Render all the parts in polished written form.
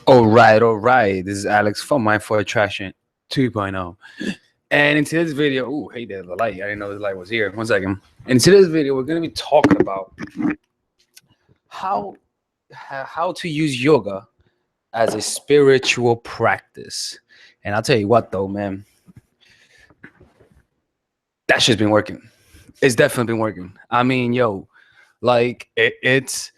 All right. This is Alex from Mindful Attraction 2.0. And in today's video, oh, hey, there's the light. I didn't know the light was here. One second. In today's video, we're going to be talking about how how to use yoga as a spiritual practice. And I'll tell you what, though, man, that shit's been working. It's definitely been working. I mean, yo, like it's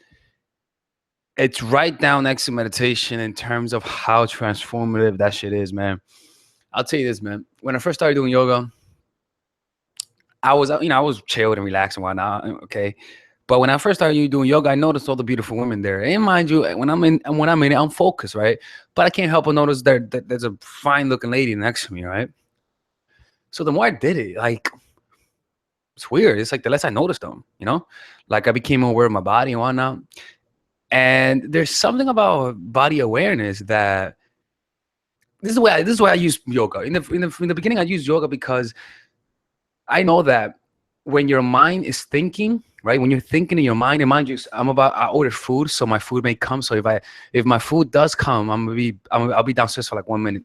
right down next to meditation in terms of how transformative that shit is, man. I'll tell you this, man. When I first started doing yoga, I was chilled and relaxed and whatnot. Okay. But when I first started doing yoga, I noticed all the beautiful women there. And mind you, when I'm in it, I'm focused, right? But I can't help but notice there's a fine looking lady next to me, right? So the more I did it, like it's weird. It's like the less I noticed them, like I became aware of my body and whatnot. And there's something about body awareness that this is why I use yoga. In the beginning, I used yoga because I know that when your mind is thinking, right? When you're thinking in your mind, and mind you, I ordered food, so my food may come. So if my food does come, I'll be downstairs for like 1 minute.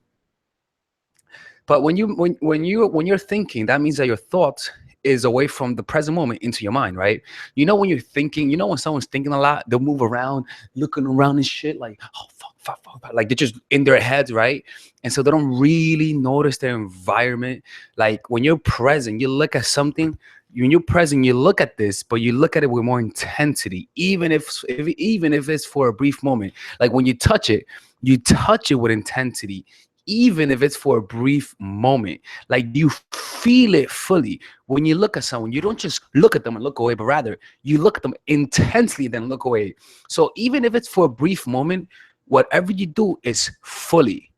But when you're thinking, that means that your thoughts is away from the present moment into your mind, right? When you're thinking, when someone's thinking a lot, they'll move around, looking around and shit, like, oh fuck, like they're just in their heads, right? And so they don't really notice their environment. Like when you're present, you look at something. When you're present, you look at this, but you look at it with more intensity, even if it's for a brief moment. Like when you touch it with intensity, even if it's for a brief moment. Like you feel it fully. When you look at someone, you don't just look at them and look away, but rather you look at them intensely, then look away. So even if it's for a brief moment, whatever you do is fully.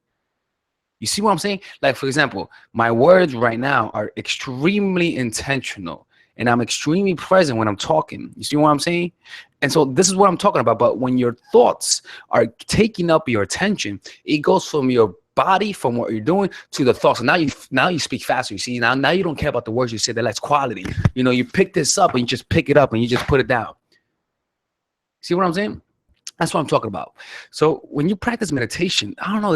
You see what I'm saying? Like, for example, my words right now are extremely intentional and I'm extremely present when I'm talking. You see what I'm saying? And so this is what I'm talking about. But when your thoughts are taking up your attention, it goes from your body, from what you're doing, to the thoughts. And now you speak faster. You see, now you don't care about the words you say. That's quality. You pick this up and you just pick it up and you just put it down. See what I'm saying? That's what I'm talking about. So when you practice meditation, I don't know,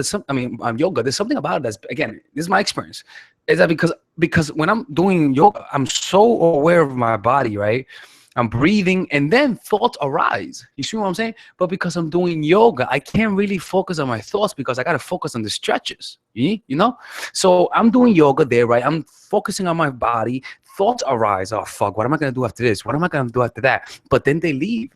yoga, there's something about it that's, again, this is my experience, is that because when I'm doing yoga, I'm so aware of my body, right? I'm breathing and then thoughts arise. You see what I'm saying? But because I'm doing yoga, I can't really focus on my thoughts because I got to focus on the stretches, So I'm doing yoga there, right? I'm focusing on my body. Thoughts arise. Oh, fuck, what am I going to do after this? What am I going to do after that? But then they leave.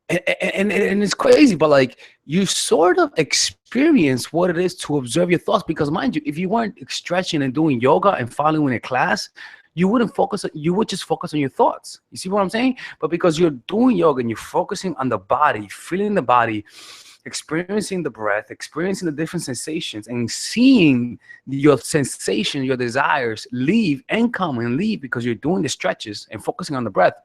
And it's crazy, but like you sort of experience what it is to observe your thoughts, because mind you, if you weren't stretching and doing yoga and following a class, you would just focus on your thoughts. You see what I'm saying? But because you're doing yoga and you're focusing on the body, feeling the body, experiencing the breath, experiencing the different sensations, and seeing your sensation, your desires leave and come and leave because you're doing the stretches and focusing on the breath,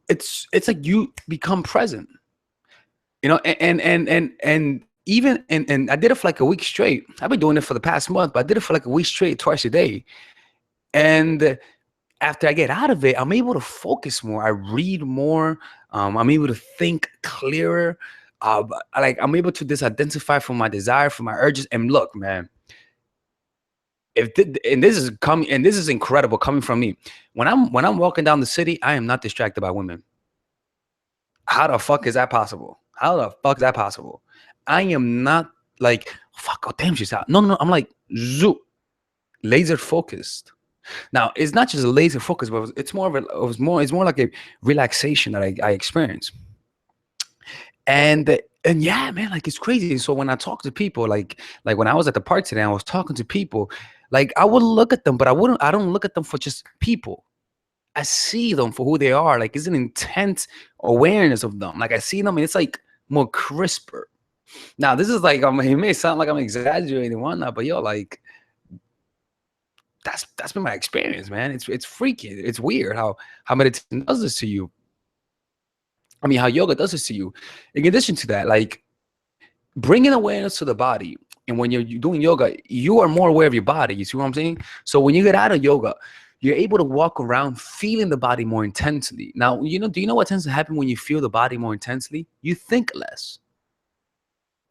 it's like you become present, and even and I did it for like a week straight. I've been doing it for the past month, but I did it for like a week straight, twice a day. And after I get out of it, I'm able to focus more. I read more. I'm able to think clearer. Like I'm able to disidentify from my desire, from my urges. And look, man, and this is incredible coming from me. When I'm walking down the city, I am not distracted by women. How the fuck is that possible? How the fuck is that possible? I am not like, fuck, oh damn, she's out. No. I'm like laser focused. Now it's not just a laser focus, but it's more like a relaxation that I experience. And yeah, man, like it's crazy. So when I talk to people, like when I was at the park today, I was talking to people, like I would look at them, but I don't look at them for just people. I see them for who they are. Like it's an intense awareness of them. Like I see them and it's like more crisper. Now this is like, it may sound like I'm exaggerating and whatnot, but yo, like that's been my experience, man. It's freaky. It's weird how meditation does this to you. I mean, how yoga does this to you. In addition to that, like bringing awareness to the body. And when you're doing yoga, you are more aware of your body. You see what I'm saying? So when you get out of yoga, you're able to walk around feeling the body more intensely. Now, do you know what tends to happen when you feel the body more intensely? You think less.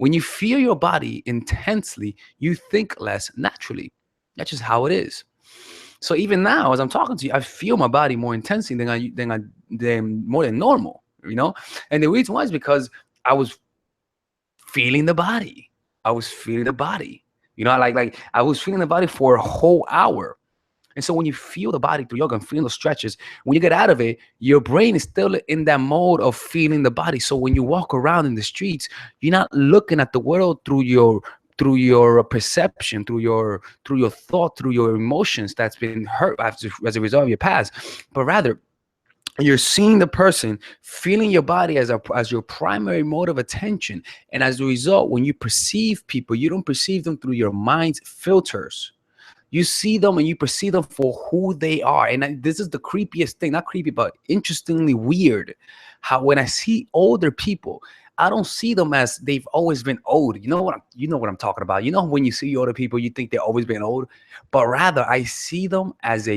When you feel your body intensely, you think less naturally. That's just how it is. So even now, as I'm talking to you, I feel my body more intensely than more than normal, you know? And the reason why is because I was feeling the body. I was feeling the body. You know, like I was feeling the body for a whole hour. And so when you feel the body through yoga and feeling the stretches, when you get out of it, your brain is still in that mode of feeling the body. So when you walk around in the streets, you're not looking at the world through your perception, through your thought, through your emotions that's been hurt as a result of your past, but rather you're seeing the person, feeling your body as your primary mode of attention. And as a result, when you perceive people, you don't perceive them through your mind's filters. You see them and you perceive them for who they are. And this is the creepiest thing, not creepy, but interestingly weird. How when I see older people, I don't see them as they've always been old. You know what I'm talking about. You know, when you see older people, you think they've always been old, but rather I see them as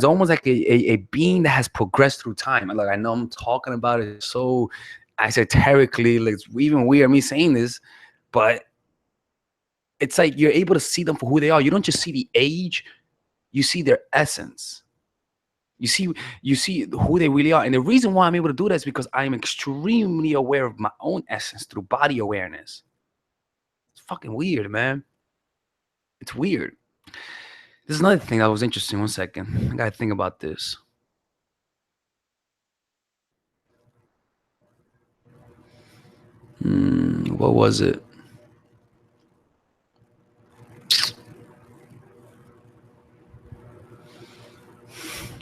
almost like a being that has progressed through time. And like, I know I'm talking about it so esoterically, like it's even weird me saying this, but it's like you're able to see them for who they are. You don't just see the age, you see their essence. You see who they really are. And the reason why I'm able to do that is because I am extremely aware of my own essence through body awareness. It's fucking weird, man. It's weird. There's another thing that was interesting. One second. I gotta think about this. What was it?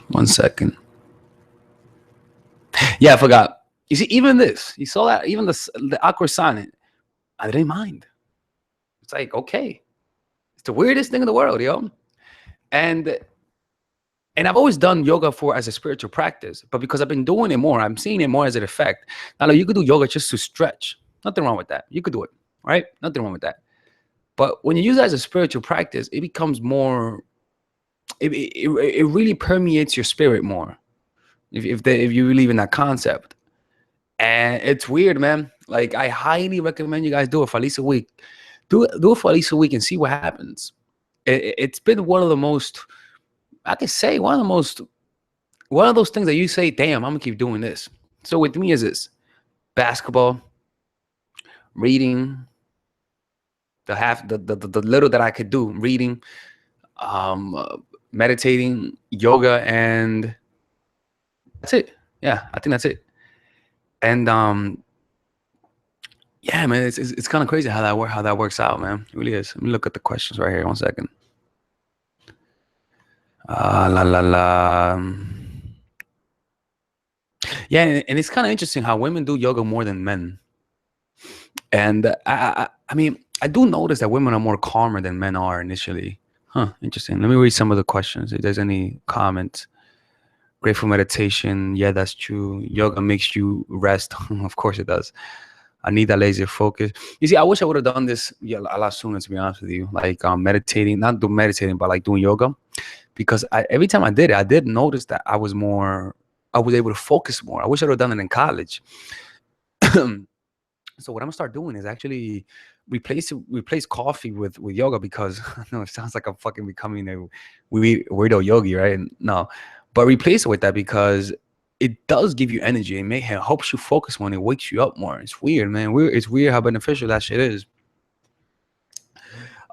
One second. Yeah, I forgot. You see, even this, you saw that, even the awkward silent, I didn't mind. It's like, okay. It's the weirdest thing in the world, yo. And I've always done yoga for as a spiritual practice, but because I've been doing it more, I'm seeing it more as an effect. Now, like, you could do yoga just to stretch. Nothing wrong with that. You could do it, right? Nothing wrong with that. But when you use it as a spiritual practice, it becomes more. It really permeates your spirit more. If you believe in that concept, and it's weird, man. Like, I highly recommend you guys do it for at least a week. Do it for at least a week and see what happens. It's been one of the most. I can say one of those things that you say, damn, I'm gonna keep doing this. So with me is this: basketball, reading, the little that I could do, reading, meditating, yoga, and that's it. Yeah, I think that's it. And yeah, man, it's kind of crazy how that works out, man. It really is. Let me look at the questions right here. 1 second. La la la. Yeah, and it's kind of interesting how women do yoga more than men. And I mean, I do notice that women are more calmer than men are initially. Huh, interesting. Let me read some of the questions. If there's any comments. Grateful meditation. Yeah, that's true. Yoga makes you rest. Of course it does. I need that laser focus. You see, I wish I would have done this a lot sooner, to be honest with you. Like meditating, not do meditating, but like doing yoga. Because every time I did it, I did notice that I was able to focus more. I wish I would have done it in college. So what I'm gonna start doing is actually replace coffee with yoga, because I know it sounds like I'm fucking becoming a weirdo yogi, right? No, but replace it with that because it does give you energy. It helps you focus more. It wakes you up more. It's weird, man. It's weird how beneficial that shit is.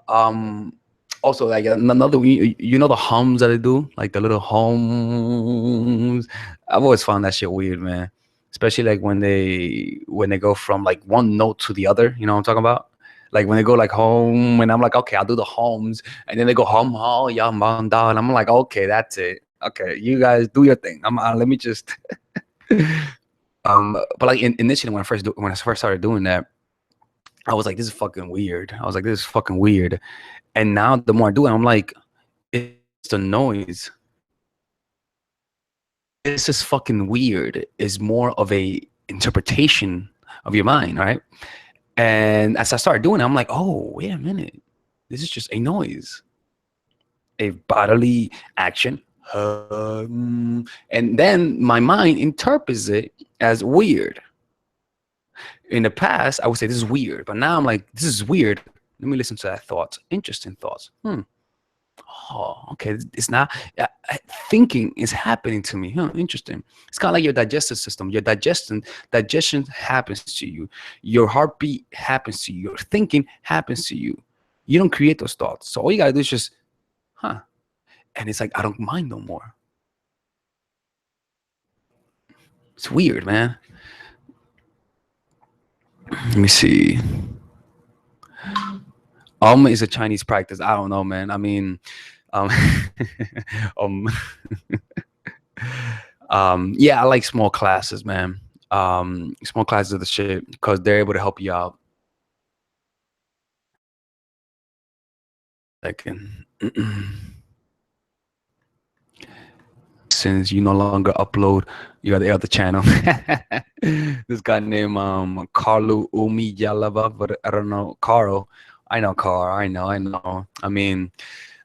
Also, like another, you know, the hums that I do, like the little hums. I've always found that shit weird, man. Especially like when they go from like one note to the other. You know what I'm talking about? Like when they go like home, and I'm like, okay, I'll do the homes, and then they go hum ha yam bam da, and I'm like, okay, that's it. Okay, you guys do your thing. Let me just. But like initially when I first started doing that, I was like, this is fucking weird. I was like, this is fucking weird. And now the more I do it, I'm like, it's the noise. This is fucking weird. Is more of a interpretation of your mind, right? And as I started doing it, I'm like, oh, wait a minute. This is just a noise, a bodily action. And then my mind interprets it as weird. In the past, I would say this is weird, but now I'm like, this is weird. Let me listen to that thought. Interesting thoughts. Oh, okay. It's not thinking is happening to me. Huh, interesting. It's kind of like your digestive system. Your digestion happens to you. Your heartbeat happens to you. Your thinking happens to you. You don't create those thoughts. So all you gotta do is just, huh. And it's like I don't mind no more. It's weird, man. Let me see. Is a Chinese practice. I don't know, man. I mean, um, um, yeah, I like small classes, man. Small classes of the shit because they're able to help you out. Like, since you no longer upload your the other channel, this guy named Carlo Umiyalava, but I don't know Carl. I know Carl. I know. I mean,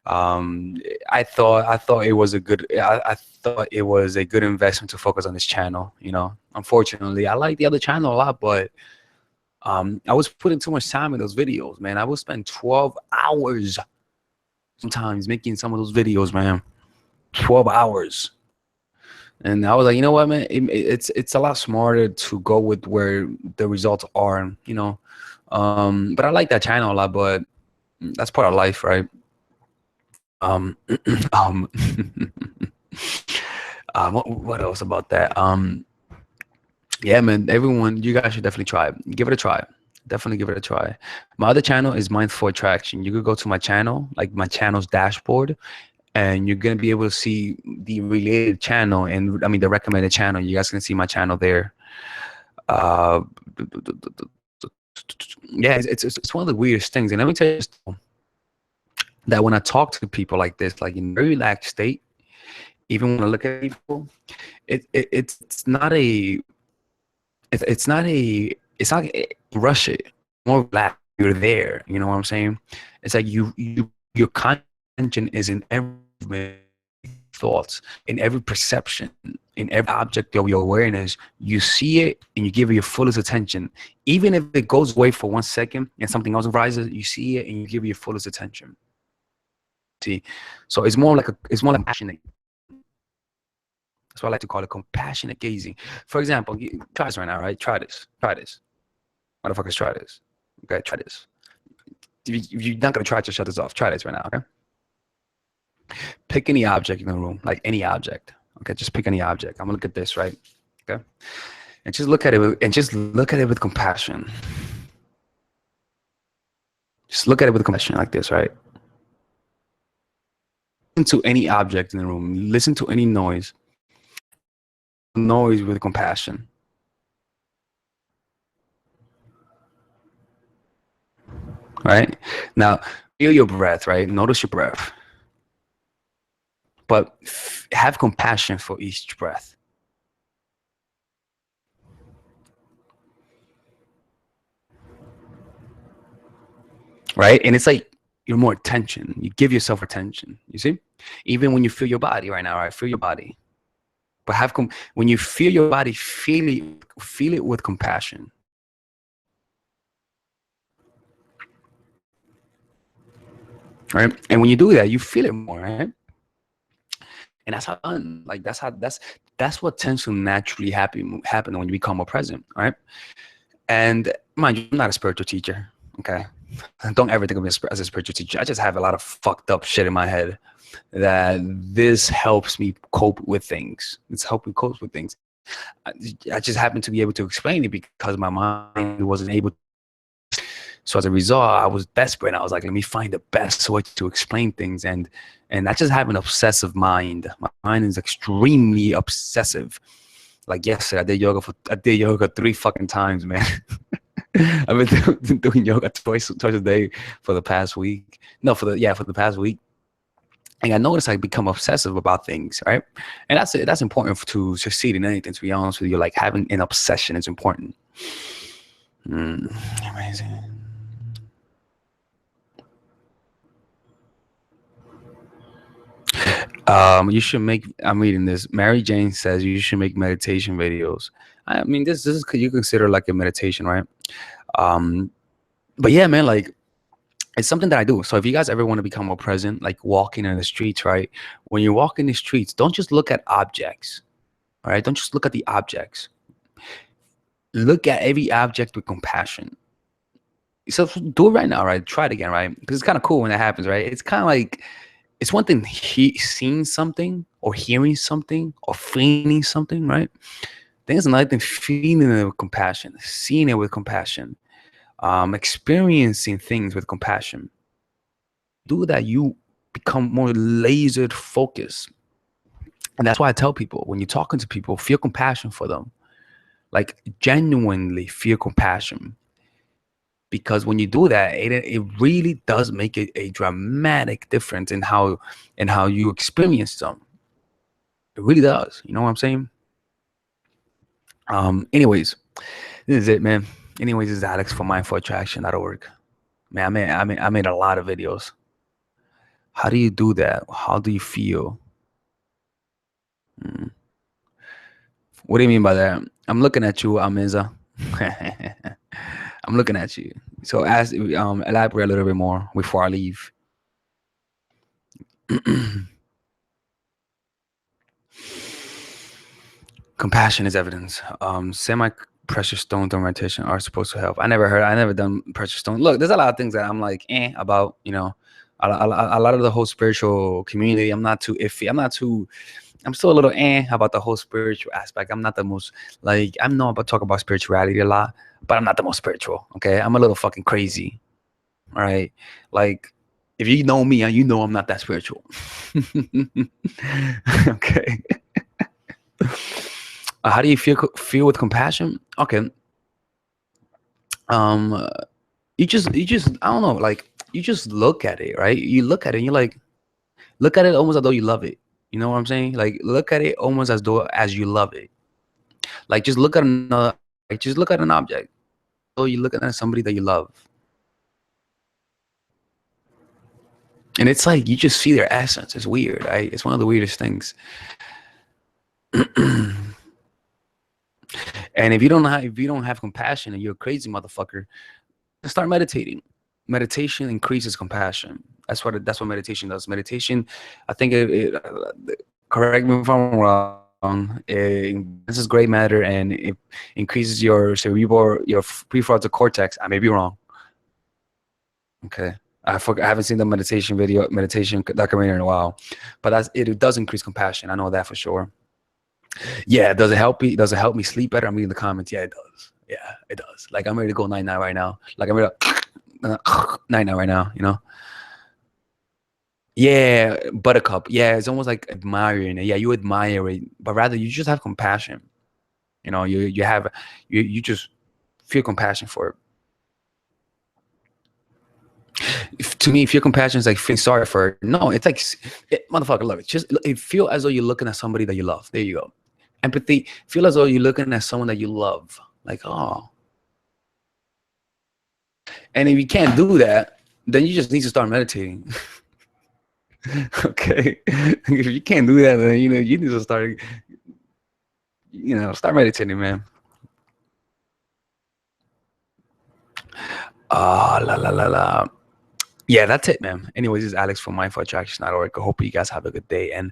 I thought it was a good I thought it was a good investment to focus on this channel. You know, unfortunately, I like the other channel a lot, but I was putting too much time in those videos, man. I would spend 12 hours sometimes making some of those videos, man. 12 hours. And I was like, you know what, man, it's a lot smarter to go with where the results are, you know. But I like that channel a lot, but that's part of life, right? um um what else about that? Yeah, man, everyone, you guys should definitely try it. Give it a try. Definitely give it a try. My other channel is Mindful Attraction. You could go to my channel, like my channel's dashboard, and you're gonna be able to see the related channel, and I mean the recommended channel. You guys can see my channel there. uh yeah, it's one of the weirdest things. And let me tell you that when I talk to people like this, like in a very relaxed state, even when I look at people, it's not a it's not a it's not a rush it, more relaxed. You're there, you know what I'm saying? It's like your attention is in every thoughts, in every perception, in every object of your awareness. You see it and you give it your fullest attention. Even if it goes away for 1 second and something else arises, you see it and you give it your fullest attention. See, so it's more like passionate. That's what I like to call it, compassionate gazing. For example, try this right now, right? Try this. Try this. Motherfuckers, try this. Okay, try this. If you're not gonna try it, just shut this off. Try this right now, okay? Pick any object in the room, like any object. Okay, just pick any object. I'm gonna look at this, right? Okay, and just look at it with compassion. Just look at it with compassion, like this, right? Listen to any object in the room. Listen to any noise with compassion. Right now, feel your breath. Right, notice your breath, but have compassion for each breath. Right, and it's like you're more attention. You give yourself attention. You see, even when you feel your body right now, right? Feel your body, but when you feel your body, feel it with compassion. Right, and when you do that, you feel it more, right? And that's how like that's what tends to naturally happen when you become more present, right? And mind you, I'm not a spiritual teacher, okay? Don't ever think of me as a spiritual teacher. I just have a lot of fucked up shit in my head that this helps me cope with things. It's helping me cope with things. I just happen to be able to explain it because my mind wasn't able to. So as a result, I was desperate. I was like, let me find the best way to explain things. And I just have an obsessive mind. My mind is extremely obsessive. Like yesterday, I did yoga 3 fucking times, man. I've been doing yoga twice a day for the past week. No, for the past week. And I noticed I become obsessive about things, right? And that's important to succeed in anything. To be honest with you, like having an obsession is important. Amazing. You should make. I'm reading this. Mary Jane says you should make meditation videos. I mean, this is you consider like a meditation, right? Um, but yeah, man, like it's something that I do. So if you guys ever want to become more present, like walking in the streets, right? When you walk in the streets, don't just look at objects, all right? Don't just look at the objects. Look at every object with compassion. So do it right now, right? Try it again, right? Because it's kind of cool when that happens, right? It's kind of like it's one thing seeing something or hearing something or feeling something, right? Then it's another thing feeling it with compassion, seeing it with compassion, experiencing things with compassion. Do that, you become more laser focused. And that's why I tell people when you're talking to people, feel compassion for them. Like genuinely feel compassion. Because when you do that, it really does make a dramatic difference in how you experience them. It really does. You know what I'm saying? Anyways, this is it, man. Anyways, this is Alex from mindfulattraction.org. Man, I made a lot of videos. How do you do that? How do you feel? Hmm. What do you mean by that? I'm looking at you, Amiza. I'm looking at you. So elaborate a little bit more before I leave. Compassion is evidence. Semi precious stones on meditation are supposed to help. I never done precious stone. Look, there's a lot of things that I'm like about. You know, a lot of the whole spiritual community. I'm not too iffy. I'm still a little about the whole spiritual aspect. I'm not the most like I know about talk about spirituality a lot, but I'm not the most spiritual. Okay, I'm a little fucking crazy. All right, like if you know me, you know I'm not that spiritual. Okay. How do you feel with compassion? Okay. Um, you just I don't know, like you just look at it, right? You look at it and you're like, look at it almost as though you love it. You know what I'm saying? Like look at it almost as though as you love it. Like just look at another, like just look at an object. So you're looking at somebody that you love. And it's like you just see their essence. It's weird, right? It's one of the weirdest things. And if you don't have compassion and you're a crazy motherfucker, start meditating. Meditation increases compassion. That's what meditation does. Meditation, I think correct me if I'm wrong. This is gray matter and it increases your prefrontal cortex. I may be wrong. Okay. I haven't seen the meditation documentary in a while, but it does increase compassion. I know that for sure. Yeah, does it help me? Does it help me sleep better? I'm reading the comments. Yeah, it does. Yeah, it does. Like I'm ready to go night night right now. Like I'm ready to night night right now. You know. Yeah, buttercup. Yeah, it's almost like admiring it. Yeah, you admire it, but rather you just have compassion. You know, you just feel compassion for it. To me, feel compassion is like feeling sorry for it. No, it's like motherfucker, look, it feel as though you're looking at somebody that you love. There you go. Empathy, feel as though you're looking at someone that you love. Like, oh. And if you can't do that, then you just need to start meditating. Okay. If you can't do that, then you need to start meditating, man. La la la la. Yeah, that's it, man. Anyways, this is Alex from mindfulattraction.org. I hope you guys have a good day and